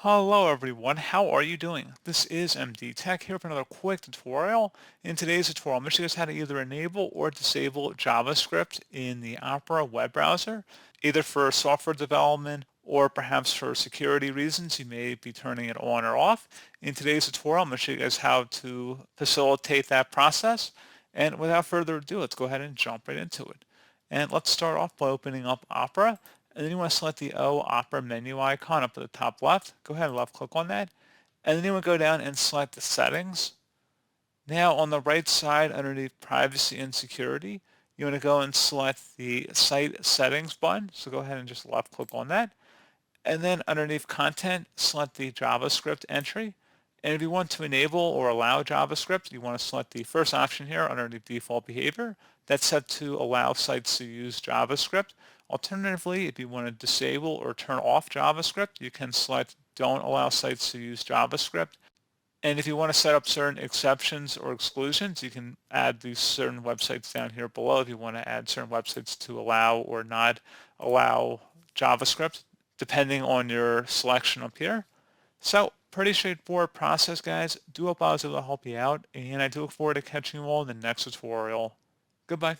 Hello everyone, how are you doing? This is MD Tech here for another quick tutorial. In today's tutorial, I'm going to show you guys how to either enable or disable JavaScript in the Opera web browser, either for software development or perhaps for security reasons. You may be turning it on or off. In today's tutorial, I'm going to show you guys how to facilitate that process. And without further ado, let's go ahead and jump right into it. And let's start off by opening up Opera. And then you want to select the O Opera menu icon up at the top left. Go ahead and left click on that. And then you want to go down and select the settings. Now on the right side underneath privacy and security, you want to go and select the site settings button. So go ahead and just left click on that. And then underneath content, select the JavaScript entry. And if you want to enable or allow JavaScript, you want to select the first option here underneath default behavior. That's set to allow sites to use JavaScript. Alternatively, if you want to disable or turn off JavaScript, you can select don't allow sites to use JavaScript. And if you want to set up certain exceptions or exclusions, you can add these certain websites down here below if you want to add certain websites to allow or not allow JavaScript, depending on your selection up here. So pretty straightforward process, guys. Do hope I was able to help you out, and I do look forward to catching you all in the next tutorial. Goodbye.